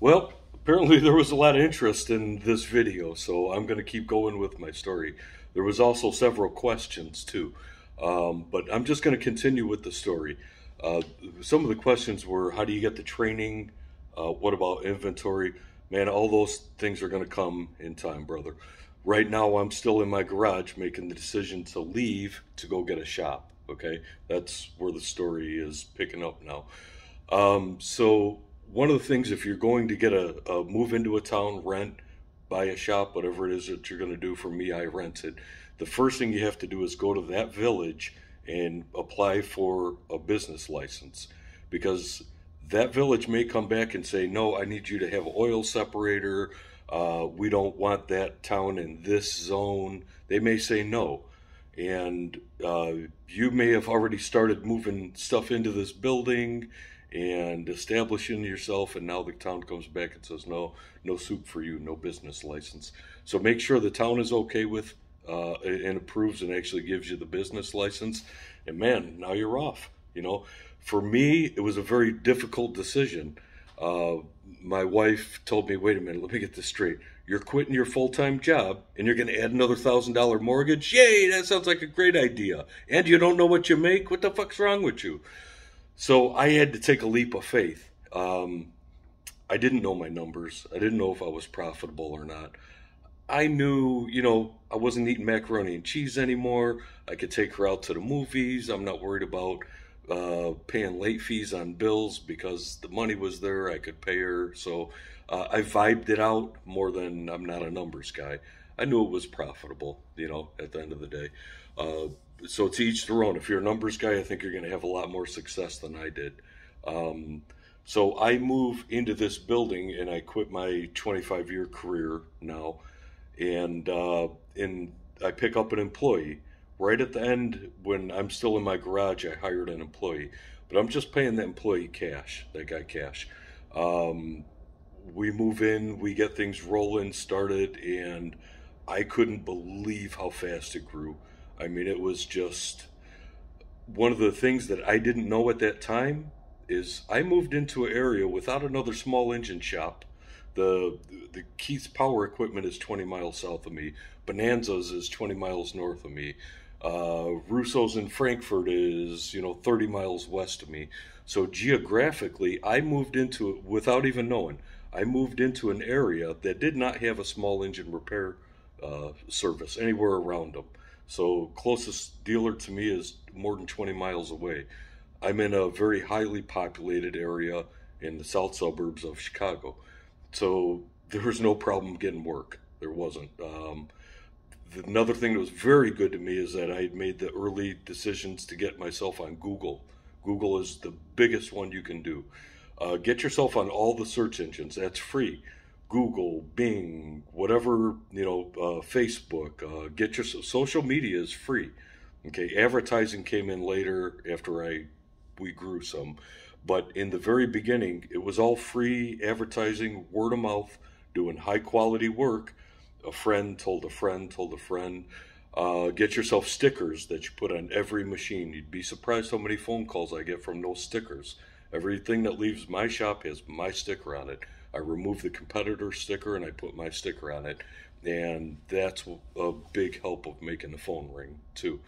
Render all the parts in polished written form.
Well, apparently there was a lot of interest in this video, so I'm going to keep going with my story. There was also several questions too, but I'm just going to continue with the story. Uh, some of the questions were, how do you get the training? What about inventory? Man, all those things are going to come in time, brother. Right now, I'm still in my garage making the decision to leave to go get a shop. Okay, that's where the story is picking up now. So one of the things, if you're going to get a move into a town, rent, buy a shop, whatever it is that you're going to do, for me, I rented. The first thing you have to do is go to that village and apply for a business license, because that village may come back and say, no, I need you to have an oil separator. We don't want that town in this zone. They may say no. And you may have already started moving stuff into this building and establishing yourself, and now the town comes back and says, no, no soup for you, no business license. So make sure the town is okay with and approves and actually gives you the business license. And man, now you're off. For me, it was a very difficult decision. Uh, my wife told me, wait a minute, let me get this straight. You're quitting your full time job and you're going to add another $1,000 mortgage? Yay, that sounds like a great idea. And you don't know what you make? What the fuck's wrong with you? So I had to take a leap of faith. I didn't know my numbers. I didn't know if I was profitable or not. I knew, I wasn't eating macaroni and cheese anymore. I could take her out to the movies. I'm not worried about paying late fees on bills because the money was there. I could pay her. So I vibed it out more than I'm not a numbers guy. I knew it was profitable, at the end of the day. Uh, so to each their own. If you're a numbers guy, I think you're going to have a lot more success than I did. Um, so I move into this building and I quit my 25-year career now, and I pick up an employee. Right at the end, when I'm still in my garage, I hired an employee, but I'm just paying that employee cash, that guy cash. Um, we move in, we get things rolling, started, and I couldn't believe how fast it grew. I mean, it was just one of the things that I didn't know at that time is I moved into an area without another small engine shop. The Keith's Power Equipment is 20 miles south of me. Bonanza's is 20 miles north of me. Russo's in Frankfurt is 30 miles west of me. So geographically, I moved into it without even knowing. I moved into an area that did not have a small engine repair service anywhere around them. So closest dealer to me is more than 20 miles away. I'm in a very highly populated area in the south suburbs of Chicago. So there was no problem getting work. There wasn't. Another thing that was very good to me is that I had made the early decisions to get myself on Google. Google is the biggest one you can do. Get yourself on all the search engines. That's free. Google, Bing, whatever, Facebook. Get your social media is free. Okay, advertising came in later after we grew some, but in the very beginning, it was all free advertising, word of mouth, doing high quality work. A friend told a friend told a friend. Get yourself stickers that you put on every machine. You'd be surprised how many phone calls I get from no stickers. Everything that leaves my shop has my sticker on it. I remove the competitor sticker and I put my sticker on it. And that's a big help of making the phone ring too.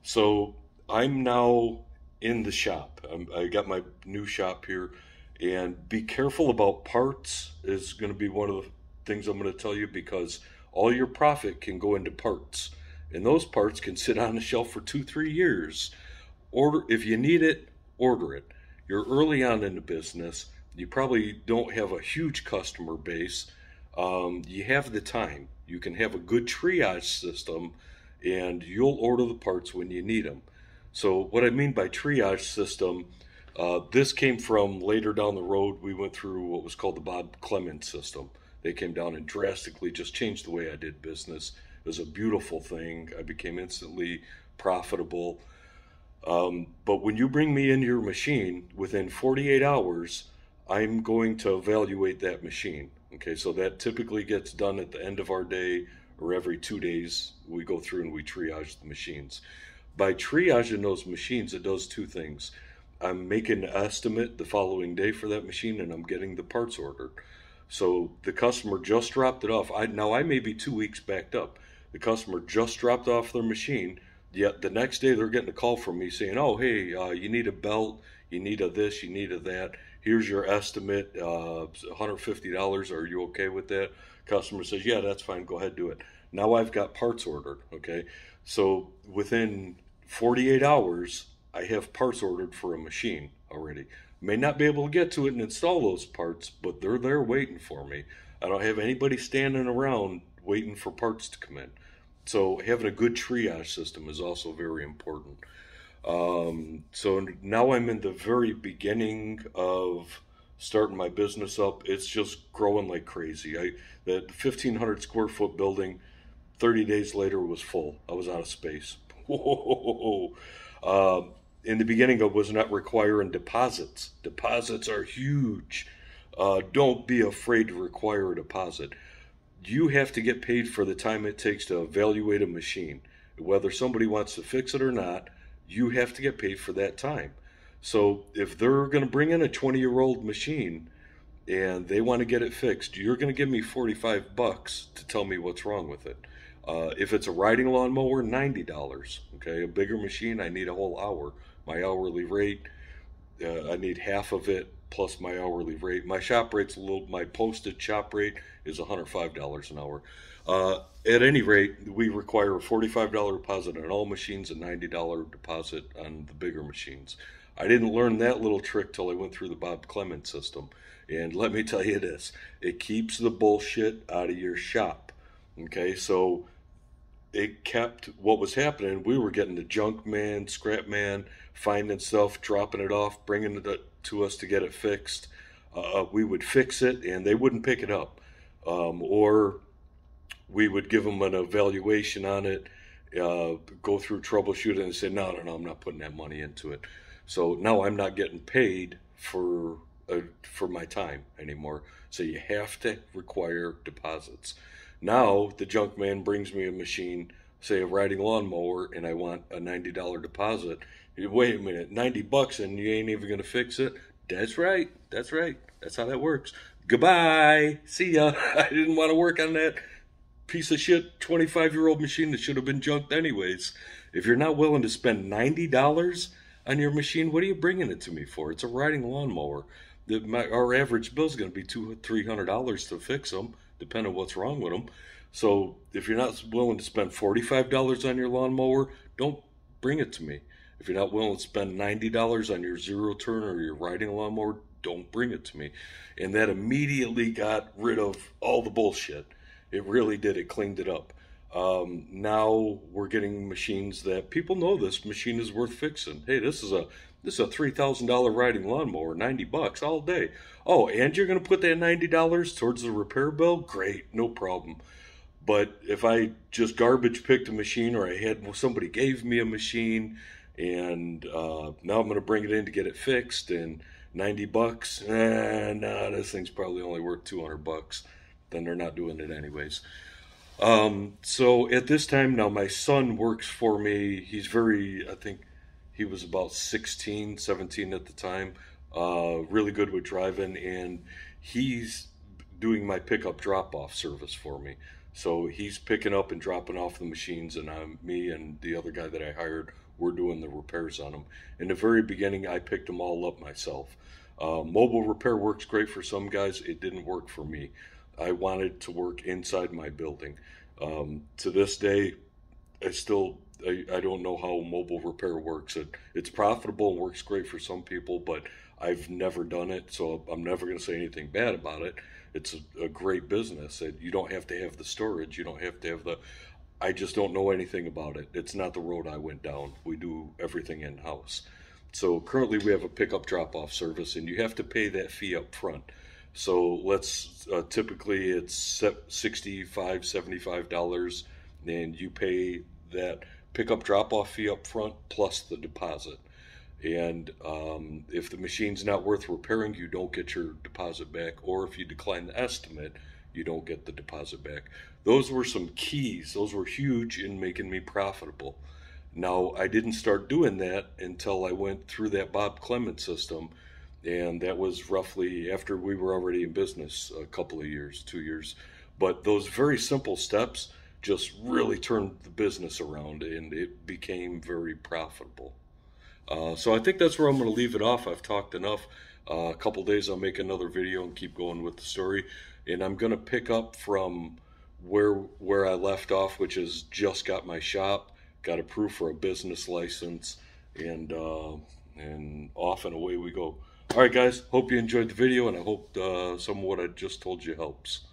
So I'm now in the shop. I got my new shop here, and be careful about parts is going to be one of the things I'm going to tell you, because all your profit can go into parts, and those parts can sit on the shelf for 2, 3 years. Order if you need it, order it. You're early on in the business. You probably don't have a huge customer base. You have the time. You can have a good triage system, and you'll order the parts when you need them. So, what I mean by triage system, this came from later down the road. We went through what was called the Bob Clemens system. They came down and drastically just changed the way I did business. It was a beautiful thing. I became instantly profitable. But when you bring me into your machine, within 48 hours, I'm going to evaluate that machine. Okay, so that typically gets done at the end of our day, or every 2 days we go through and we triage the machines. By triaging those machines, it does two things. I'm making an estimate the following day for that machine, and I'm getting the parts ordered. So the customer just dropped it off. Now I may be 2 weeks backed up. The customer just dropped off their machine. Yet the next day they're getting a call from me saying, "Oh, hey, you need a belt, you need a this, you need a that. Here's your estimate, $150. Are you okay with that?" Customer says, "Yeah, that's fine. Go ahead, do it." Now I've got parts ordered. Okay, so within 48 hours, I have parts ordered for a machine already. May not be able to get to it and install those parts, but they're there waiting for me. I don't have anybody standing around waiting for parts to come in. So having a good triage system is also very important. So now I'm in the very beginning of starting my business up. It's just growing like crazy. The 1,500 square foot building, 30 days later was full. I was out of space. Whoa. In the beginning, I was not requiring deposits. Deposits are huge. Don't be afraid to require a deposit. You have to get paid for the time it takes to evaluate a machine. Whether somebody wants to fix it or not, you have to get paid for that time. So if they're going to bring in a 20-year-old machine and they want to get it fixed, you're going to give me $45 to tell me what's wrong with it. If it's a riding lawnmower, $90. Okay, a bigger machine, I need a whole hour. My hourly rate, I need half of it plus my hourly rate. My shop rate's my posted shop rate is $105 an hour. At any rate, we require a $45 deposit on all machines, a $90 deposit on the bigger machines. I didn't learn that little trick till I went through the Bob Clement system. And let me tell you this, it keeps the bullshit out of your shop. Okay, so it kept what was happening. We were getting the junk man, scrap man, finding stuff, dropping it off, bringing it to us to get it fixed. We would fix it and they wouldn't pick it up. Or we would give them an evaluation on it, go through troubleshooting and say, no, I'm not putting that money into it. So now I'm not getting paid for my time anymore. So you have to require deposits. Now the junk man brings me a machine, say a riding lawnmower, and I want a $90 deposit. Wait a minute, $90 and you ain't even gonna fix it? That's right. That's how that works. Goodbye. See ya. I didn't want to work on that piece of shit 25-year-old machine that should have been junked anyways. If you're not willing to spend $90 on your machine, what are you bringing it to me for? It's a riding lawnmower. Our average bill is going to be $200-300 to fix them, depending on what's wrong with them. So if you're not willing to spend $45 on your lawnmower, don't bring it to me. If you're not willing to spend $90 on your zero turn or your riding lawnmower, don't bring it to me. And that immediately got rid of all the bullshit. It really did. It cleaned it up. Now we're getting machines that people know this machine is worth fixing. Hey, this is a $3,000 riding lawnmower, $90 all day. Oh, and you're going to put that $90 towards the repair bill? Great, no problem. But if I just garbage picked a machine, or somebody gave me a machine, and now I'm going to bring it in to get it fixed, and $90, this thing's probably only worth $200. Then they're not doing it anyways. So at this time now, my son works for me. I think he was about 16, 17 at the time. Really good with driving, and he's doing my pickup drop-off service for me. So he's picking up and dropping off the machines, and me and the other guy that I hired, we're doing the repairs on them. In the very beginning, I picked them all up myself. Mobile repair works great for some guys. It didn't work for me. I wanted to work inside my building. To this day, I don't know how mobile repair works. It's profitable and works great for some people, but I've never done it, so I'm never going to say anything bad about it. It's a great business. You don't have to have the storage. You don't have to have I just don't know anything about it. It's not the road I went down. We do everything in-house. So currently we have a pickup drop-off service, and you have to pay that fee up front. So typically it's $65, $75, and you pay that pickup drop-off fee up front plus the deposit. And if the machine's not worth repairing, you don't get your deposit back, or if you decline the estimate, you don't get the deposit back. Those were some keys. Those were huge in making me profitable. Now, I didn't start doing that until I went through that Bob Clement system, And that was roughly after we were already in business a couple of years, 2 years. But those very simple steps just really turned the business around, and it became very profitable. So I think that's where I'm going to leave it off. I've talked enough. A couple days I'll make another video and keep going with the story. And I'm going to pick up from where I left off, which is just got my shop, got approved for a business license, and off and away we go. All right, guys. Hope you enjoyed the video, and I hope some of what I just told you helps.